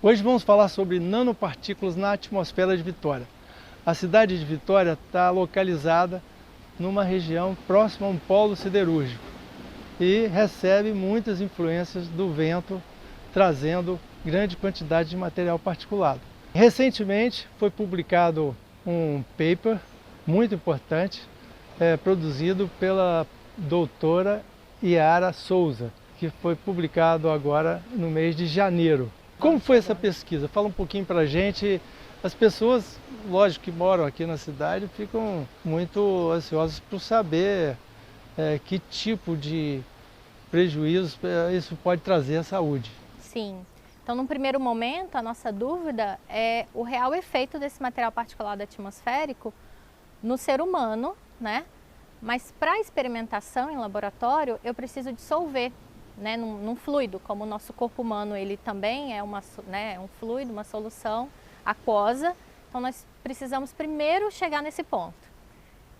Hoje vamos falar sobre nanopartículas na atmosfera de Vitória. A cidade de Vitória está localizada numa região próxima a um polo siderúrgico e recebe muitas influências do vento, trazendo grande quantidade de material particulado. Recentemente foi publicado um paper muito importante, produzido pela doutora Yara Souza, que foi publicado agora no mês de janeiro. Como foi essa pesquisa? Fala um pouquinho para a gente. As pessoas, lógico, que moram aqui na cidade ficam muito ansiosas por saber que tipo de prejuízos isso pode trazer à saúde. Sim. Então, num primeiro momento, a nossa dúvida é o real efeito desse material particulado atmosférico no ser humano, né? Mas para experimentação em laboratório, eu preciso dissolver, né, num fluido, como o nosso corpo humano ele também é um fluido, uma solução aquosa. Então, nós precisamos primeiro chegar nesse ponto.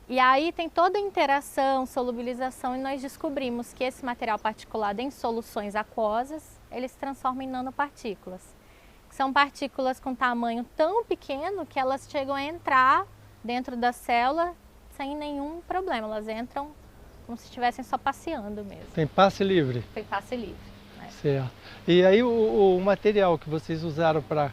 E aí tem toda a interação, solubilização, e nós descobrimos que esse material particulado em soluções aquosas, ele se transforma em nanopartículas. São partículas com tamanho tão pequeno que elas chegam a entrar dentro da célula sem nenhum problema. Elas entram como se estivessem só passeando mesmo. Tem passe livre? Tem passe livre. Né? Certo. E aí o material que vocês usaram para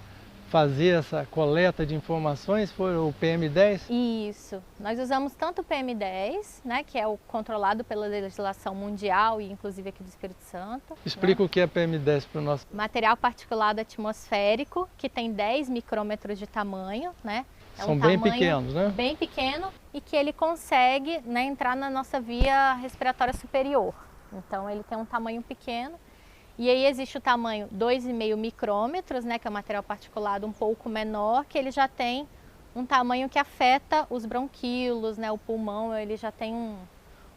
fazer essa coleta de informações foi o PM10? Isso. Nós usamos tanto o PM10, né, que é o controlado pela legislação mundial e inclusive aqui do Espírito Santo. Explica, né, o que é PM10 para o nosso... Material particulado atmosférico, que tem 10 micrômetros de tamanho, né? São bem pequenos, né? Bem pequeno e que ele consegue, né, entrar na nossa via respiratória superior. Então ele tem um tamanho pequeno. E aí existe o tamanho 2,5 micrômetros, né, que é um material particulado um pouco menor, que ele já tem um tamanho que afeta os bronquíolos, né, o pulmão, ele já tem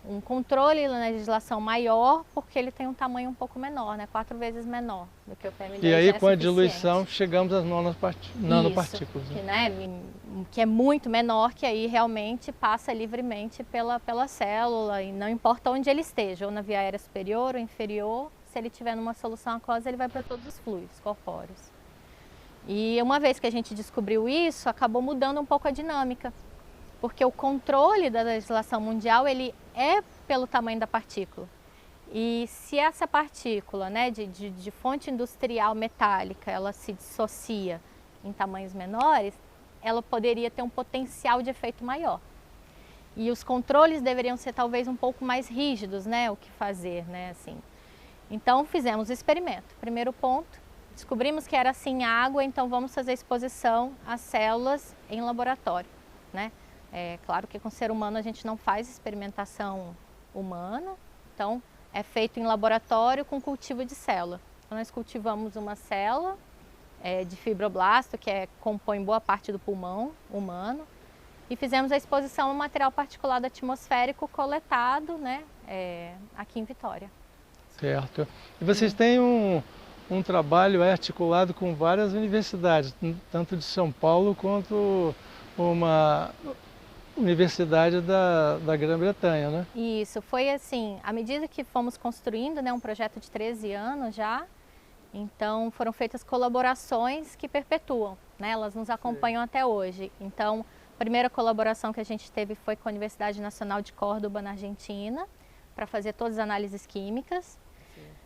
um controle na legislação maior, porque ele tem um tamanho um pouco menor, né, 4 vezes menor do que o PM10. E aí com a diluição chegamos às nanopartículas. Isso, né, que é muito menor, que aí realmente passa livremente pela célula, e não importa onde ele esteja, ou na via aérea superior ou inferior. Se ele estiver numa solução aquosa, ele vai para todos os fluidos corpóreos. E uma vez que a gente descobriu isso, acabou mudando um pouco a dinâmica, porque o controle da legislação mundial ele é pelo tamanho da partícula. E se essa partícula, né, de fonte industrial metálica, ela se dissocia em tamanhos menores, ela poderia ter um potencial de efeito maior. E os controles deveriam ser talvez um pouco mais rígidos, né, o que fazer, né, assim. Então fizemos o experimento. Primeiro ponto, descobrimos que era assim água, então vamos fazer exposição às células em laboratório, né? É claro que com ser humano a gente não faz experimentação humana, então é feito em laboratório com cultivo de célula. Então nós cultivamos uma célula de fibroblasto, que compõe boa parte do pulmão humano, e fizemos a exposição ao material particulado atmosférico coletado, né, aqui em Vitória. Certo. E vocês têm um trabalho articulado com várias universidades, tanto de São Paulo quanto uma universidade da Grã-Bretanha, né? Isso, foi assim, à medida que fomos construindo, né, um projeto de 13 anos já, então foram feitas colaborações que perpetuam, né? Elas nos acompanham até hoje. Então, a primeira colaboração que a gente teve foi com a Universidade Nacional de Córdoba, na Argentina, para fazer todas as análises químicas.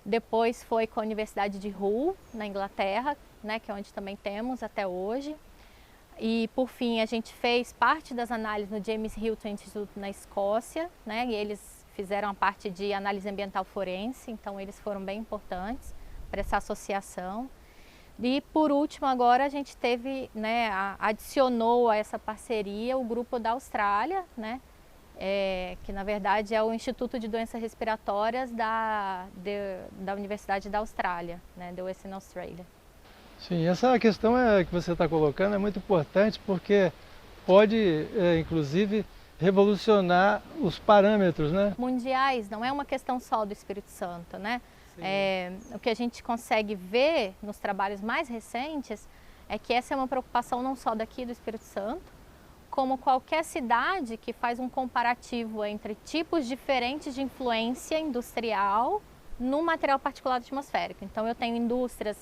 Depois foi com a Universidade de Hull, na Inglaterra, né, que é onde também temos até hoje. E, por fim, a gente fez parte das análises no James Hilton Institute na Escócia, né, e eles fizeram a parte de análise ambiental forense, então eles foram bem importantes para essa associação. E, por último, agora a gente teve, né, adicionou a essa parceria o grupo da Austrália, né, que na verdade é o Instituto de Doenças Respiratórias da Universidade da Austrália, né, da Western Australia. Sim, essa questão que você está colocando é muito importante porque pode, inclusive, revolucionar os parâmetros, né? Mundiais, não é uma questão só do Espírito Santo, né? O que a gente consegue ver nos trabalhos mais recentes é que essa é uma preocupação não só daqui do Espírito Santo, como qualquer cidade que faz um comparativo entre tipos diferentes de influência industrial no material particulado atmosférico. Então eu tenho indústrias,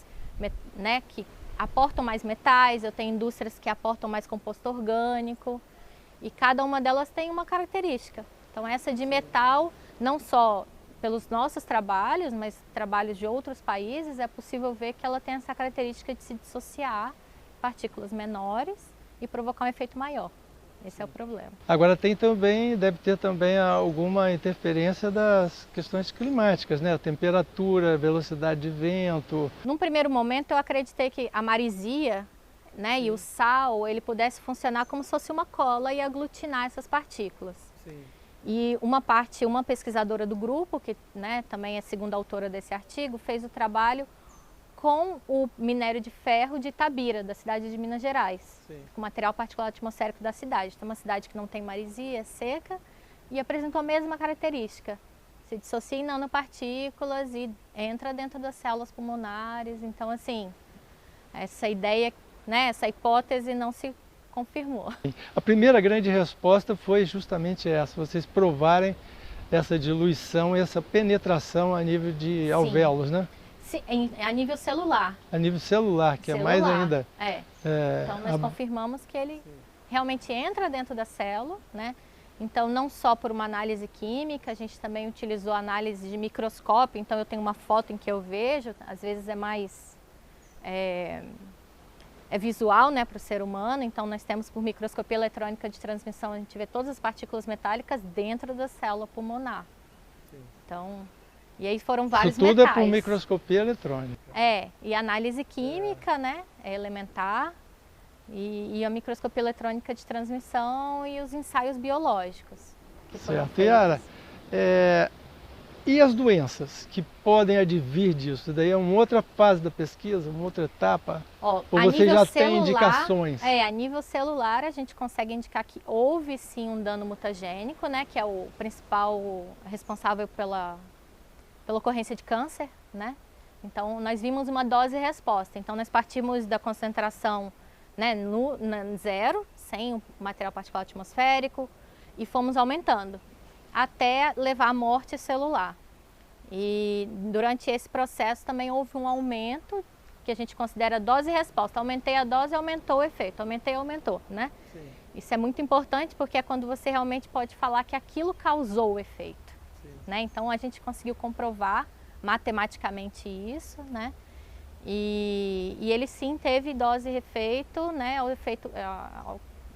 né, que aportam mais metais, eu tenho indústrias que aportam mais composto orgânico, e cada uma delas tem uma característica. Então essa de metal, não só pelos nossos trabalhos, mas trabalhos de outros países, é possível ver que ela tem essa característica de se dissociar partículas menores e provocar um efeito maior. Esse é o problema. Agora deve ter também alguma interferência das questões climáticas, né? A temperatura, velocidade de vento. Num primeiro momento eu acreditei que a maresia, né, e o sal, ele pudesse funcionar como se fosse uma cola e aglutinar essas partículas. Sim. E uma pesquisadora do grupo, que, né, também é segunda autora desse artigo, fez o trabalho com o minério de ferro de Itabira, da cidade de Minas Gerais, com material particulado atmosférico da cidade. Então, uma cidade que não tem maresia, é seca, e apresentou a mesma característica. Se dissocia em nanopartículas e entra dentro das células pulmonares. Então, assim, essa ideia, né, essa hipótese não se confirmou. A primeira grande resposta foi justamente essa, vocês provarem essa diluição, essa penetração a nível de alvéolos, né? Sim, a nível celular. A nível celular, que é mais ainda... Então nós confirmamos que ele realmente entra dentro da célula, né? Então não só por uma análise química, a gente também utilizou análise de microscópio, então eu tenho uma foto em que eu vejo, às vezes é mais... É visual, né, para o ser humano, então nós temos por microscopia eletrônica de transmissão, a gente vê todas as partículas metálicas dentro da célula pulmonar. Sim. Então, e aí foram vários metais. Isso tudo é por microscopia eletrônica. E análise química, né, elementar, e a microscopia eletrônica de transmissão e os ensaios biológicos. Que foram feitos. Yara, e as doenças que podem advir disso? Daí é uma outra fase da pesquisa, uma outra etapa? Ou você já tem indicações? A nível celular a gente consegue indicar que houve sim um dano mutagênico, né, que é o principal responsável pela ocorrência de câncer, né? Então nós vimos uma dose e resposta. Então nós partimos da concentração, né, zero, sem o material particulado atmosférico, e fomos aumentando até levar à morte celular. E durante esse processo também houve um aumento, que a gente considera dose e resposta. Aumentei a dose, aumentou o efeito. Aumentei, aumentou, né? Sim. Isso é muito importante porque é quando você realmente pode falar que aquilo causou o efeito. Né? Então a gente conseguiu comprovar matematicamente isso, né? E ele sim teve dose e efeito, né? O efeito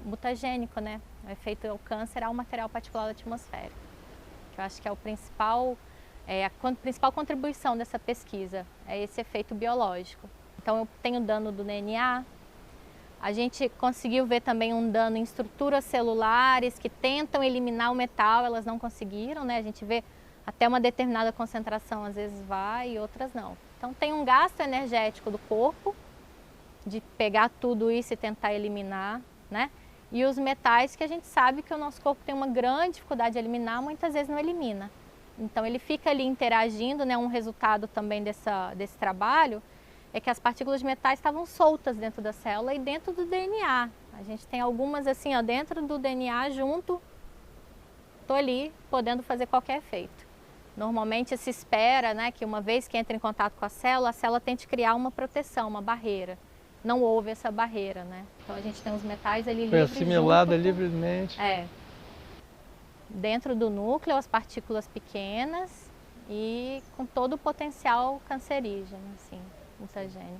mutagênico, né? O efeito ao câncer ao material particulado atmosférico. Eu acho que é a principal contribuição dessa pesquisa, é esse efeito biológico. Então eu tenho dano do DNA, a gente conseguiu ver também um dano em estruturas celulares que tentam eliminar o metal, elas não conseguiram, né? A gente vê até uma determinada concentração, às vezes vai e outras não. Então tem um gasto energético do corpo, de pegar tudo isso e tentar eliminar, né? E os metais que a gente sabe que o nosso corpo tem uma grande dificuldade de eliminar, muitas vezes não elimina. Então ele fica ali interagindo, né? Um resultado também desse trabalho é que as partículas de metais estavam soltas dentro da célula e dentro do DNA. A gente tem algumas assim, ó, dentro do DNA junto, tô ali podendo fazer qualquer efeito. Normalmente se espera, né, que uma vez que entra em contato com a célula tente criar uma proteção, uma barreira. Não houve essa barreira, né? Então a gente tem os metais ali livres. Foi assimilada livremente. Dentro do núcleo, as partículas pequenas e com todo o potencial cancerígeno, assim, mutagênico.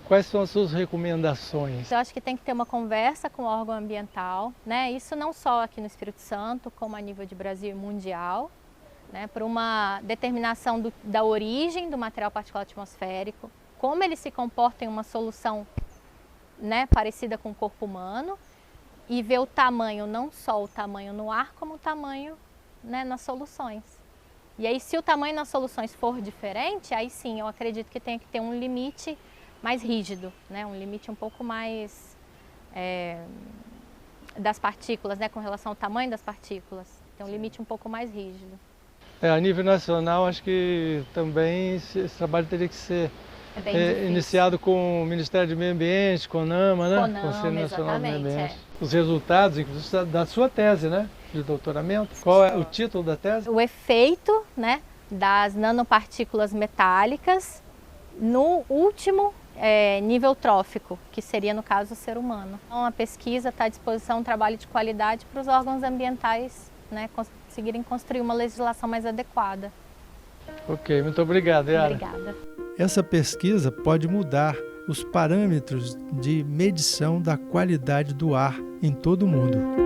Quais são as suas recomendações? Eu acho que tem que ter uma conversa com o órgão ambiental, né? Isso não só aqui no Espírito Santo, como a nível de Brasil e mundial, né? Por uma determinação da origem do material particulado atmosférico, como ele se comporta em uma solução, né, parecida com o corpo humano, e ver o tamanho, não só o tamanho no ar, como o tamanho, né, nas soluções. E aí, se o tamanho nas soluções for diferente, aí sim, eu acredito que tem que ter um limite mais rígido, né, um limite um pouco mais das partículas, né, com relação ao tamanho das partículas. Tem um limite um pouco mais rígido. A nível nacional, acho que também esse trabalho teria que ser iniciado com o Ministério do Meio Ambiente, CONAMA, né? Conselho Nacional do Meio Ambiente. Os resultados, inclusive, da sua tese, né? De doutoramento. Qual é o título da tese? O efeito, né, das nanopartículas metálicas no último nível trófico, que seria no caso o ser humano. Então a pesquisa está à disposição, um trabalho de qualidade para os órgãos ambientais, né, conseguirem construir uma legislação mais adequada. Ok, muito obrigado, Yara. Obrigada. Essa pesquisa pode mudar os parâmetros de medição da qualidade do ar em todo o mundo.